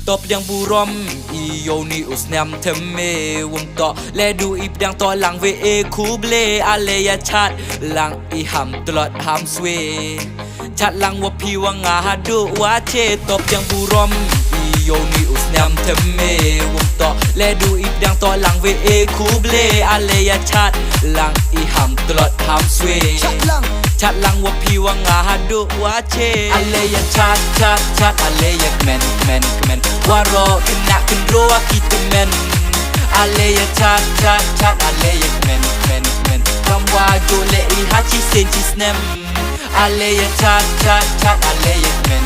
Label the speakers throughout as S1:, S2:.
S1: Top yang buram iyo ni usnam theme wong to le du ip dang to lang ve e kuble ale ya chat lang I ham tlot ham swe chat lang wa pi wa nga hadu wa che top yang buram iyo ni usnam theme wong to le du ip dang to lang ve e kuble ale ya chat lang I ham tlot ham swe chat lang wa pi wa nga hadu wa che ale ya chat ale ya men waro kena kendro kita men ale ya chat ale ya men kamwa jole I hachi senchi snem ale ya chat ale ya men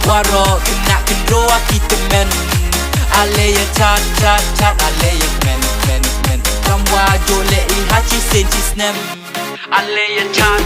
S1: waro kena kendro kita men ale ya chat ale ya men kamwa jole I hachi senchi snem ale ya chat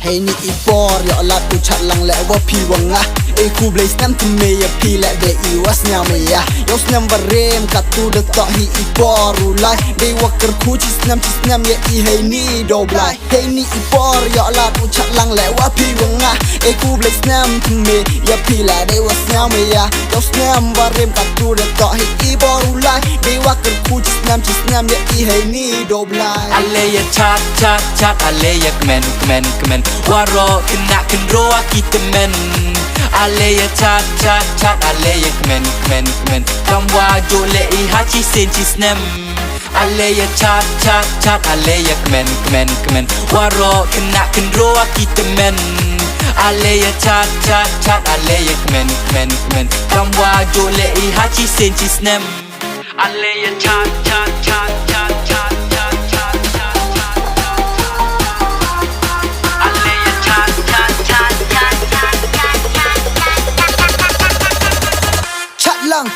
S2: Hey ni ipor ya Allah tu chat lang le wa pi wanga e ku blaze nam tu me ya pi le de I was nya me ya yo snam barem ka tu de to hi ipor ulai de wa ker ku chi snam ya I hey ni do blai hey ni ipor ya Allah tu chat lang le wa pi wanga e ku blaze nam tu me ya pi le de was nya me ya yo snam barem ka tu de to hi ipor ulai de wa ker ku chi snam ya I hey ni do blai
S1: ale ya chat ale ya men waro kena kendro kita men ale ya chat ale ya men kamwa jole I hachi senchi snem ale ya chat ale ya men waro kena kendro kita men ale ya chat ale ya men kamwa jole I hachi senchi snem ale ya chat
S2: lang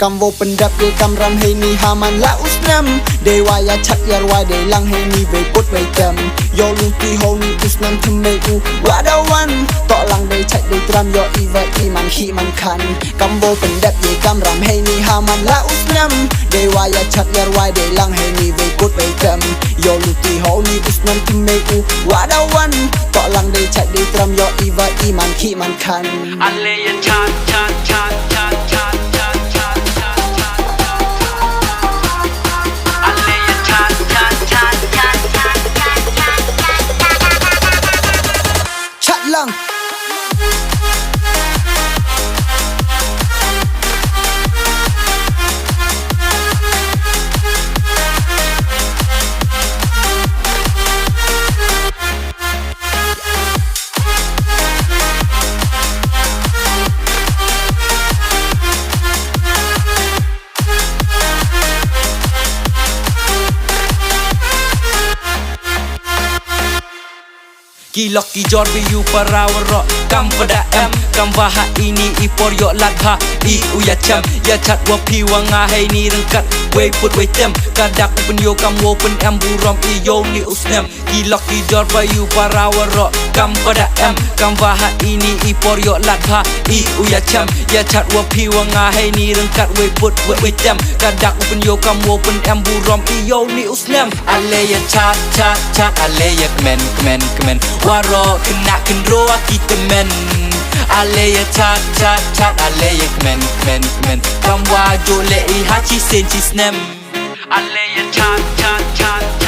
S2: Kambo pendap ye kamram hey ni haman la usnam dewa ya chat ya rwa de lang hey ni ve put ve tam yo lu ti ho ni usnam thme u wadawan to lang de chat de tram yo I va I man khi man khan kambo pendap ye kamram hey ni haman la usnam dewa ya chat ya rwa de lang hey ni ve put ve tam yo lu ti ho ni usnam thme u wadawan to lang de chat de tram yo I va I man khi man khan
S1: ale ya chat
S2: lang
S1: Kilok ki jor biu parawro kam pada em kam baha ini ipor yo ladha I uya cham ya chat wa pi wa nga hey ni rengkat we put we tem kadak pen yo kam wo pen em buram I yo ni usnem kilok ki jor biu parawro kam pada em kam baha ini ipor yo ladha I uya cham ya chat wa pi wa nga hey ni rengkat we put we tem kadak pen yo kam wo pen em buram I yo ni usnem ale ya chat ale ya men waro kena kendro kita men ale ya chat ale ya men kamwa jole I hachi senchi snem ale ya chat